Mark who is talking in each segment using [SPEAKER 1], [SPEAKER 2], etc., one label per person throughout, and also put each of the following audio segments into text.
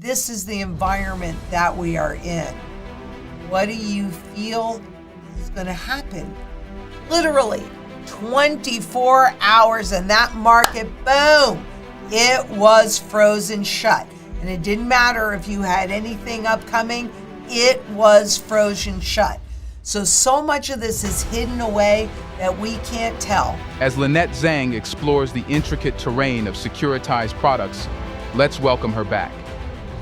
[SPEAKER 1] this is the environment that we are in. What do you feel is going to happen? Literally 24 hours and that market, boom, it was frozen shut. And it didn't matter if you had anything upcoming, it was frozen shut. So much of this is hidden away that we can't tell.
[SPEAKER 2] As Lynette Zhang explores the intricate terrain of securitized products, let's welcome her back.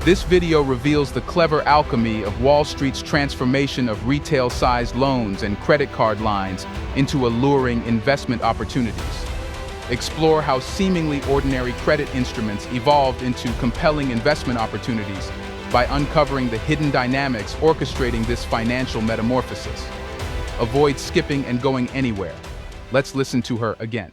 [SPEAKER 2] This video reveals the clever alchemy of Wall Street's transformation of retail-sized loans and credit card lines into alluring investment opportunities. Explore how seemingly ordinary credit instruments evolved into compelling investment opportunities by uncovering the hidden dynamics orchestrating this financial metamorphosis. Avoid skipping and going anywhere. Let's listen to her again.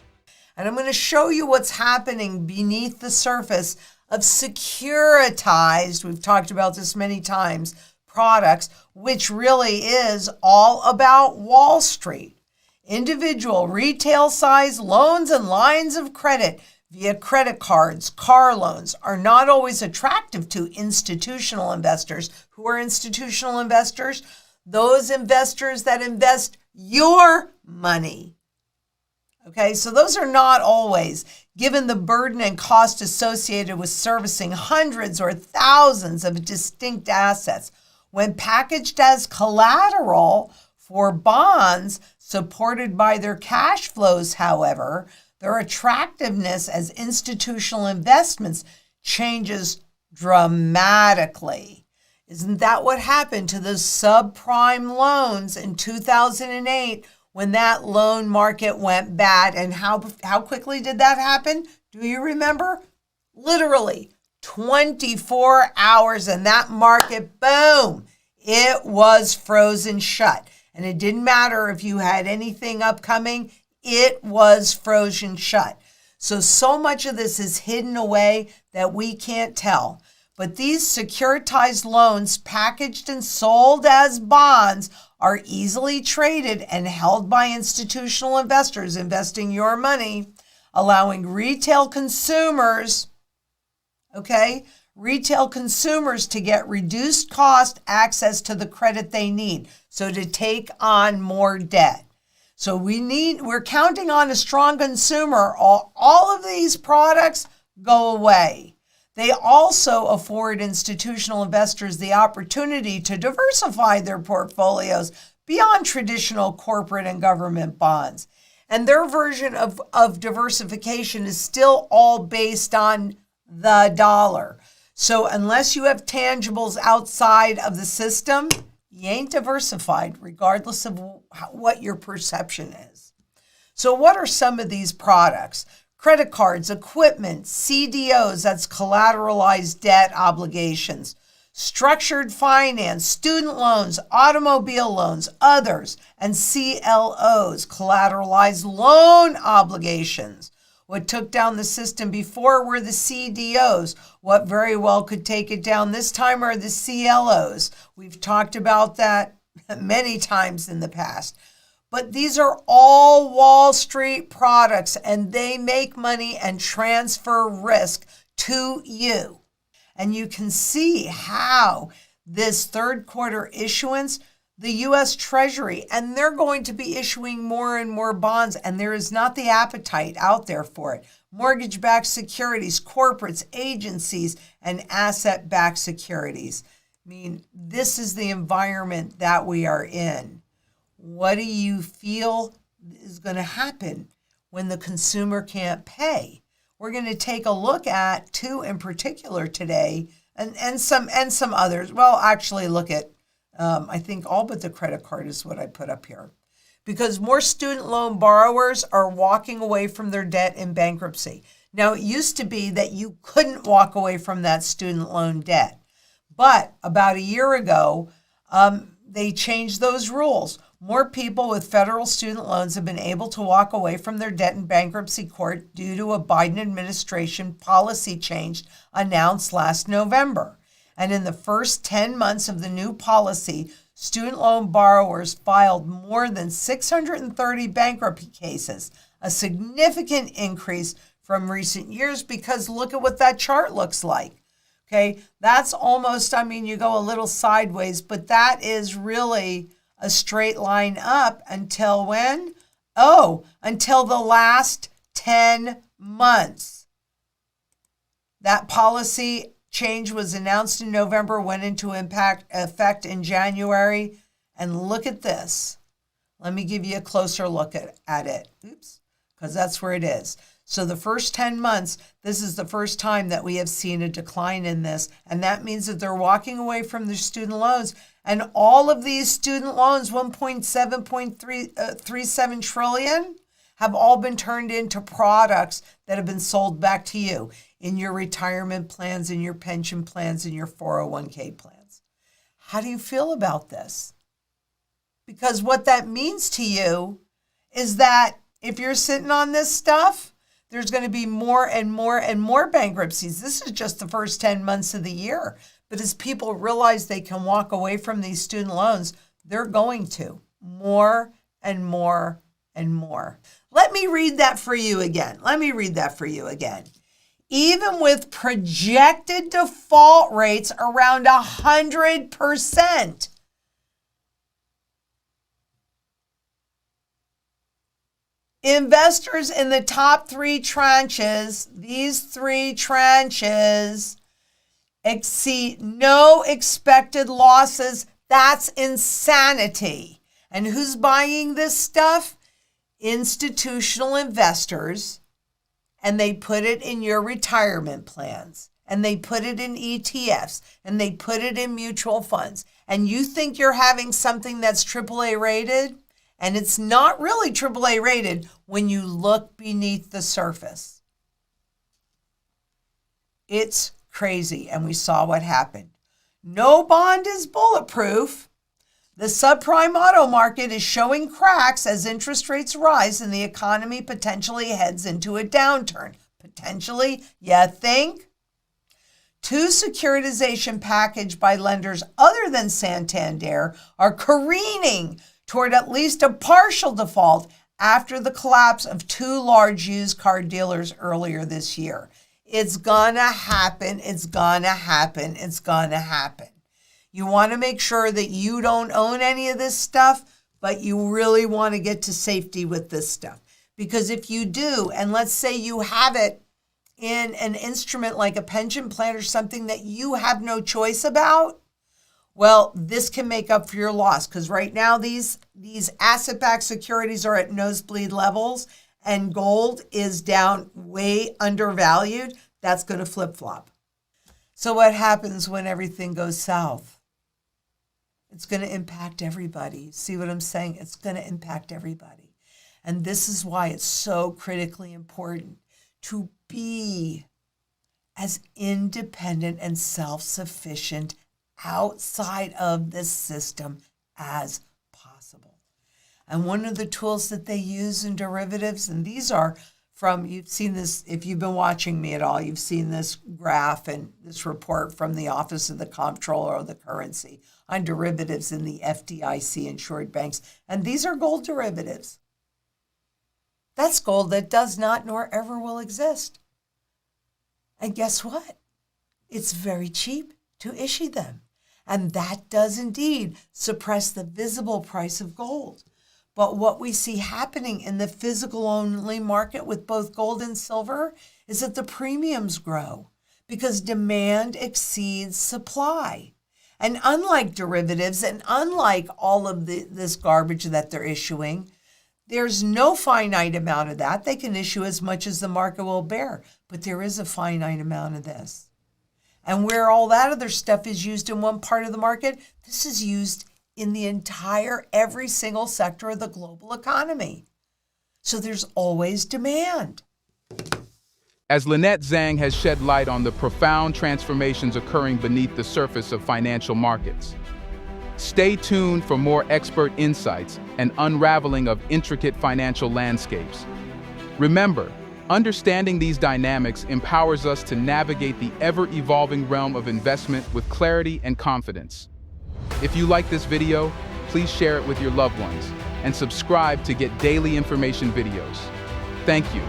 [SPEAKER 1] And I'm going to show you what's happening beneath the surface of securitized, we've talked about this many times, products, which really is all about Wall Street. Individual retail-sized loans and lines of credit via credit cards, car loans are not always attractive to institutional investors. Who are institutional investors? Those investors that invest your money. Okay, so those are not always, given the burden and cost associated with servicing hundreds or thousands of distinct assets. When packaged as collateral for bonds supported by their cash flows, however, their attractiveness as institutional investments changes dramatically. Isn't that what happened to those subprime loans in 2008 when that loan market went bad? And how quickly did that happen? Do you remember? Literally 24 hours and that market, boom, it was frozen shut. And it didn't matter if you had anything upcoming, it was frozen shut. So much of this is hidden away that we can't tell. But these securitized loans packaged and sold as bonds are easily traded and held by institutional investors investing your money, allowing retail consumers to get reduced cost access to the credit they need, so to take on more debt. So we're counting on a strong consumer. All of these products go away. They also afford institutional investors the opportunity to diversify their portfolios beyond traditional corporate and government bonds. And their version of diversification is still all based on the dollar. So unless you have tangibles outside of the system, you ain't diversified, regardless of what your perception is. So what are some of these products? Credit cards, equipment, CDOs, that's collateralized debt obligations, structured finance, student loans, automobile loans, others, and CLOs, collateralized loan obligations. What took down the system before were the CDOs. What very well could take it down this time are the CLOs. We've talked about that many times in the past. But these are all Wall Street products, and they make money and transfer risk to you. And you can see how this third quarter issuance, the U.S. Treasury, and they're going to be issuing more and more bonds, and there is not the appetite out there for it. Mortgage-backed securities, corporates, agencies, and asset-backed securities. I mean, this is the environment that we are in. What do you feel is going to happen when the consumer can't pay? We're going to take a look at two in particular today, and some others. Well, actually look at I think all but the credit card is what I put up here. Because more student loan borrowers are walking away from their debt in bankruptcy. Now, it used to be that you couldn't walk away from that student loan debt. But about a year ago, they changed those rules. More people with federal student loans have been able to walk away from their debt in bankruptcy court due to a Biden administration policy change announced last November. And in the first 10 months of the new policy, student loan borrowers filed more than 630 bankruptcy cases, a significant increase from recent years because look at what that chart looks like. Okay, that's almost, I mean, you go a little sideways, but that is really a straight line up until when? Oh, until the last 10 months. That policy change was announced in November, went into effect in January. And look at this. Let me give you a closer look at it. Oops, because that's where it is. So the first 10 months, this is the first time that we have seen a decline in this. And that means that they're walking away from their student loans. And all of these student loans, 1.737 trillion, have all been turned into products that have been sold back to you in your retirement plans, in your pension plans, in your 401k plans. How do you feel about this? Because what that means to you is that if you're sitting on this stuff, there's going to be more and more and more bankruptcies. This is just the first 10 months of the year. But as people realize they can walk away from these student loans, they're going to more and more and more. Let me read that for you again. Even with projected default rates around 100%, investors in the top three tranches, these three tranches, exceed no expected losses. That's insanity. And who's buying this stuff? Institutional investors. And they put it in your retirement plans. And they put it in ETFs. And they put it in mutual funds. And you think you're having something that's AAA rated? And it's not really AAA rated when you look beneath the surface. It's crazy, and we saw what happened. No bond is bulletproof. The subprime auto market is showing cracks as interest rates rise and the economy potentially heads into a downturn. Potentially, you think? Two securitization packages by lenders other than Santander are careening toward at least a partial default after the collapse of two large used car dealers earlier this year. It's gonna happen. It's gonna happen. It's gonna happen. You want to make sure that you don't own any of this stuff, but you really want to get to safety with this stuff. Because if you do, and let's say you have it in an instrument like a pension plan or something that you have no choice about, well, this can make up for your loss. Because right now, these asset-backed securities are at nosebleed levels, and gold is down way undervalued. That's going to flip-flop. So what happens when everything goes south? It's going to impact everybody. See what I'm saying? It's going to impact everybody. And this is why it's so critically important to be as independent and self-sufficient outside of this system as possible. And one of the tools that they use in derivatives, and these are from, you've seen this, if you've been watching me at all, you've seen this graph and this report from the Office of the Comptroller of the Currency on derivatives in the FDIC insured banks. And these are gold derivatives. That's gold that does not nor ever will exist. And guess what? It's very cheap to issue them. And that does indeed suppress the visible price of gold. But what we see happening in the physical-only market with both gold and silver is that the premiums grow because demand exceeds supply. And unlike derivatives and unlike all of this garbage that they're issuing, there's no finite amount of that. They can issue as much as the market will bear, but there is a finite amount of this. And where all that other stuff is used in one part of the market, this is used in the entire, every single sector of the global economy. So there's always demand.
[SPEAKER 2] As Lynette Zhang has shed light on the profound transformations occurring beneath the surface of financial markets. Stay tuned for more expert insights and unraveling of intricate financial landscapes. Remember, understanding these dynamics empowers us to navigate the ever-evolving realm of investment with clarity and confidence. If you like this video, please share it with your loved ones and subscribe to get daily information videos. Thank you.